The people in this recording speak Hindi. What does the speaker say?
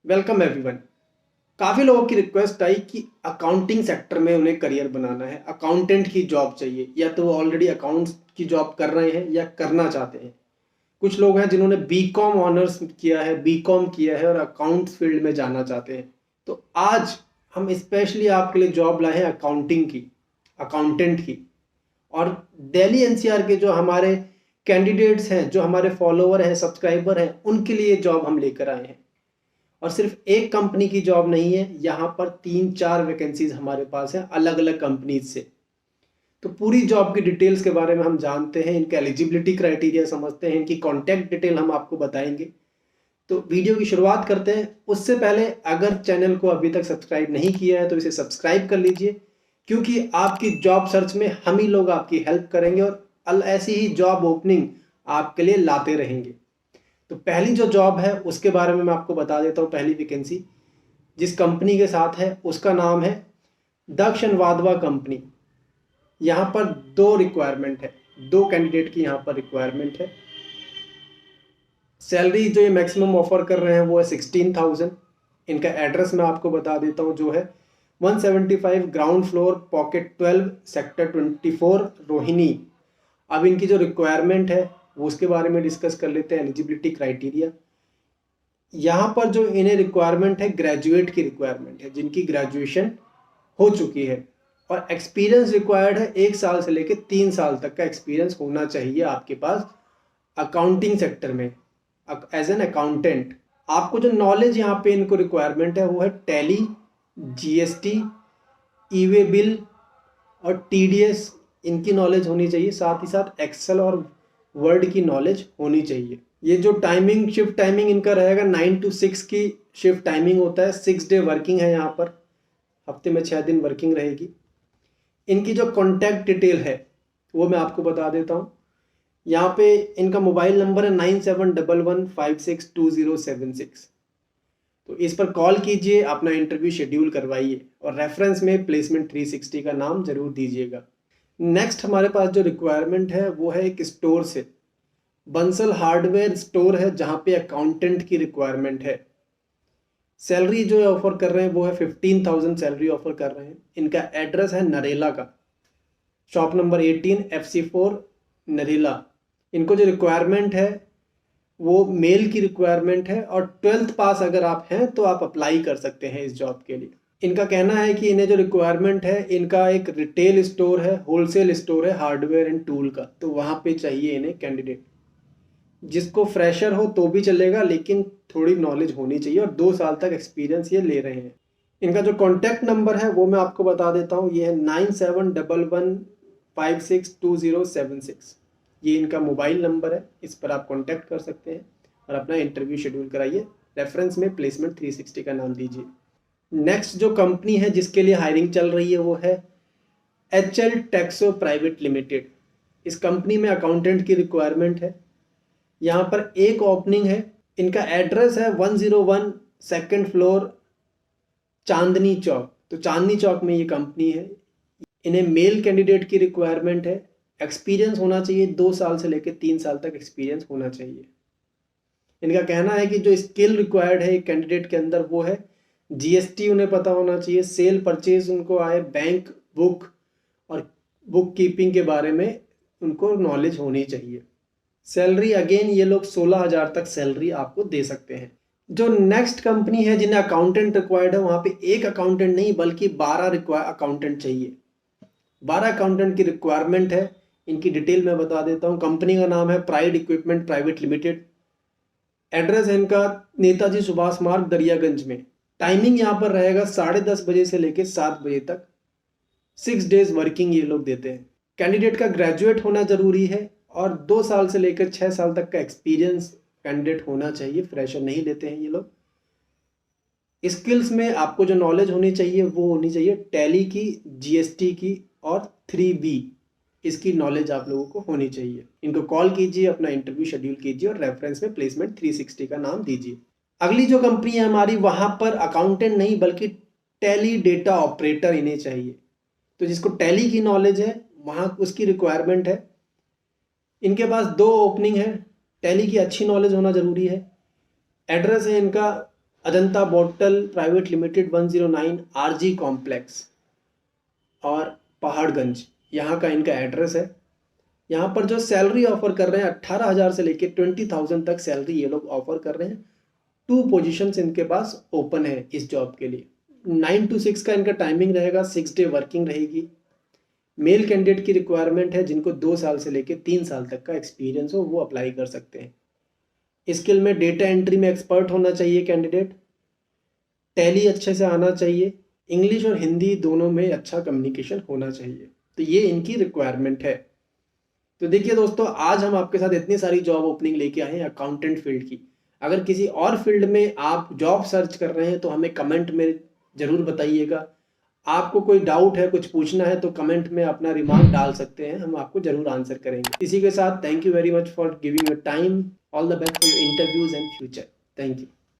Welcome everyone. काफ़ी लोगों की रिक्वेस्ट आई कि अकाउंटिंग सेक्टर में उन्हें करियर बनाना है, अकाउंटेंट की जॉब चाहिए, या तो वो ऑलरेडी अकाउंट्स की जॉब कर रहे हैं या करना चाहते हैं। कुछ लोग हैं जिन्होंने बीकॉम ऑनर्स किया है, बीकॉम किया है और अकाउंट्स फील्ड में जाना चाहते हैं। तो आज हम स्पेशली आपके लिए जॉब लाए हैं अकाउंटिंग की, अकाउंटेंट की। और दिल्ली एनसीआर के जो हमारे कैंडिडेट्स हैं, जो हमारे फॉलोअर हैं, सब्सक्राइबर हैं, उनके लिए जॉब हम लेकर आए हैं। और सिर्फ एक कंपनी की जॉब नहीं है, यहाँ पर 3-4 वैकेंसीज हमारे पास हैं अलग अलग कंपनीज से। तो पूरी जॉब की डिटेल्स के बारे में हम जानते हैं, इनका एलिजिबिलिटी क्राइटेरिया समझते हैं, इनकी कॉन्टैक्ट डिटेल हम आपको बताएंगे। तो वीडियो की शुरुआत करते हैं। उससे पहले अगर चैनल को अभी तक सब्सक्राइब नहीं किया है तो इसे सब्सक्राइब कर लीजिए, क्योंकि आपकी जॉब सर्च में हम ही लोग आपकी हेल्प करेंगे और ऐसी ही जॉब ओपनिंग आपके लिए लाते रहेंगे। तो पहली जो जॉब है उसके बारे में मैं आपको बता देता हूँ। पहली वैकेंसी जिस कंपनी के साथ है उसका नाम है दक्ष एंड वाधवा कंपनी। यहाँ पर 2 रिक्वायरमेंट है, 2 कैंडिडेट की यहाँ पर रिक्वायरमेंट है। सैलरी जो ये मैक्सिमम ऑफर कर रहे हैं वो है 16,000। इनका एड्रेस मैं आपको बता देता हूँ, जो है 175 ground floor, pocket 12, sector 24, Rohini. अब इनकी जो रिक्वायरमेंट है वो उसके बारे में डिस्कस कर लेते हैं, एलिजिबिलिटी क्राइटेरिया। यहाँ पर जो इन्हें रिक्वायरमेंट है, ग्रेजुएट की रिक्वायरमेंट है, जिनकी ग्रेजुएशन हो चुकी है। और एक्सपीरियंस रिक्वायर्ड है, 1 साल से लेकर 3 साल तक का एक्सपीरियंस होना चाहिए आपके पास अकाउंटिंग सेक्टर में एज एन अकाउंटेंट। आपको जो नॉलेज यहाँ पे इनको रिक्वायरमेंट है वो है टैली, जीएसटी, ई वे बिल और टीडीएस, इनकी नॉलेज होनी चाहिए। साथ ही साथ एक्सेल और वर्ड की नॉलेज होनी चाहिए। ये जो टाइमिंग, शिफ्ट टाइमिंग इनका रहेगा 9 to 6 की शिफ्ट टाइमिंग होता है। 6 डे वर्किंग है, यहाँ पर हफ्ते में 6 दिन वर्किंग रहेगी। इनकी जो कॉन्टैक्ट डिटेल है वो मैं आपको बता देता हूँ। यहाँ पे इनका मोबाइल नंबर है 9711562076। तो इस पर कॉल कीजिए, अपना इंटरव्यू शेड्यूल करवाइए और रेफरेंस में प्लेसमेंट 360 का नाम जरूर दीजिएगा। नेक्स्ट हमारे पास जो रिक्वायरमेंट है वो है एक स्टोर से, बंसल हार्डवेयर स्टोर है, जहाँ पे अकाउंटेंट की रिक्वायरमेंट है। सैलरी जो ऑफर कर रहे हैं वो है 15,000 सैलरी ऑफर कर रहे हैं। इनका एड्रेस है नरेला का, शॉप नंबर 18, FC4 नरेला। इनको जो रिक्वायरमेंट है वो मेल की रिक्वायरमेंट है और 12th पास अगर आप हैं तो आप अप्लाई कर सकते हैं इस जॉब के लिए। इनका कहना है कि इन्हें जो रिक्वायरमेंट है, इनका एक रिटेल स्टोर है, होलसेल स्टोर है हार्डवेयर एंड टूल का, तो वहाँ पे चाहिए इन्हें कैंडिडेट। जिसको फ्रेशर हो तो भी चलेगा, लेकिन थोड़ी नॉलेज होनी चाहिए और 2 साल तक एक्सपीरियंस ये ले रहे हैं। इनका जो कॉन्टैक्ट नंबर है वो मैं आपको बता देता हूँ, ये है 9711562076। ये इनका मोबाइल नंबर है, इस पर आप कॉन्टैक्ट कर सकते हैं और अपना इंटरव्यू शेड्यूल कराइए। रेफरेंस में प्लेसमेंट 360 का नाम दीजिए। नेक्स्ट जो कंपनी है जिसके लिए हायरिंग चल रही है वो है HL टेक्सो प्राइवेट लिमिटेड। इस कंपनी में अकाउंटेंट की रिक्वायरमेंट है। यहाँ पर एक ओपनिंग है। इनका एड्रेस है 101 सेकेंड फ्लोर, चांदनी चौक। तो चांदनी चौक में ये कंपनी है। इन्हें मेल कैंडिडेट की रिक्वायरमेंट है। एक्सपीरियंस होना चाहिए, 2 साल से लेकर 3 साल तक एक्सपीरियंस होना चाहिए। इनका कहना है कि जो स्किल रिक्वायर्ड है एक कैंडिडेट के अंदर वो है जीएसटी उन्हें पता होना चाहिए, सेल परचेज उनको आए, बैंक बुक और बुक कीपिंग के बारे में उनको नॉलेज होनी चाहिए। सैलरी अगेन ये लोग 16,000 तक सैलरी आपको दे सकते हैं। जो नेक्स्ट कंपनी है जिन्हें अकाउंटेंट रिक्वायर्ड है, वहाँ पे एक अकाउंटेंट नहीं बल्कि 12 अकाउंटेंट चाहिए। 12 अकाउंटेंट की रिक्वायरमेंट है। इनकी डिटेल मैं बता देता हूँ। कंपनी का नाम है pride equipment private limited. Address है इनका नेताजी सुभाष मार्ग, दरियागंज में। टाइमिंग यहाँ पर रहेगा 10:30 बजे से लेकर 7 बजे तक। 6 डेज वर्किंग ये लोग देते हैं। कैंडिडेट का ग्रेजुएट होना जरूरी है और 2 साल से लेकर 6 साल तक का एक्सपीरियंस कैंडिडेट होना चाहिए। फ्रेशर नहीं लेते हैं ये लोग। स्किल्स में आपको जो नॉलेज होनी चाहिए वो होनी चाहिए टैली की, जीएसटी की और 3B, इसकी नॉलेज आप लोगों को होनी चाहिए। इनको कॉल कीजिए, अपना इंटरव्यू शेड्यूल कीजिए और रेफरेंस में प्लेसमेंट 360 का नाम दीजिए। अगली जो कंपनी है हमारी, वहां पर अकाउंटेंट नहीं बल्कि टैली डेटा ऑपरेटर इन्हें चाहिए। तो जिसको टैली की नॉलेज है वहां उसकी रिक्वायरमेंट है। इनके पास 2 ओपनिंग है। टैली की अच्छी नॉलेज होना जरूरी है। एड्रेस है इनका Ajanta bottle private limited 109 RG complex और पहाड़गंज, यहाँ का इनका एड्रेस है। यहाँ पर जो सैलरी ऑफर कर रहे हैं 18,000 से लेके 20,000 तक सैलरी ये लोग ऑफर कर रहे हैं। 2 पोजीशंस इनके पास ओपन है इस जॉब के लिए। 9 to 6 का इनका टाइमिंग रहेगा, 6 डे वर्किंग रहेगी। मेल कैंडिडेट की रिक्वायरमेंट है, जिनको 2 साल से लेके 3 साल तक का एक्सपीरियंस हो वो अप्लाई कर सकते हैं। स्किल में डेटा एंट्री में एक्सपर्ट होना चाहिए कैंडिडेट, टैली अच्छे से आना चाहिए, इंग्लिश और हिंदी दोनों में अच्छा कम्युनिकेशन होना चाहिए। तो ये इनकी रिक्वायरमेंट है। तो देखिए दोस्तों, आज हम आपके साथ इतनी सारी जॉब ओपनिंग लेके आए हैं अकाउंटेंट फील्ड की। अगर किसी और फील्ड में आप जॉब सर्च कर रहे हैं तो हमें कमेंट में ज़रूर बताइएगा। आपको कोई डाउट है, कुछ पूछना है तो कमेंट में अपना रिमार्क डाल सकते हैं, हम आपको जरूर आंसर करेंगे। इसी के साथ thank you very much for giving your time. All the best for your interviews and future. Thank you.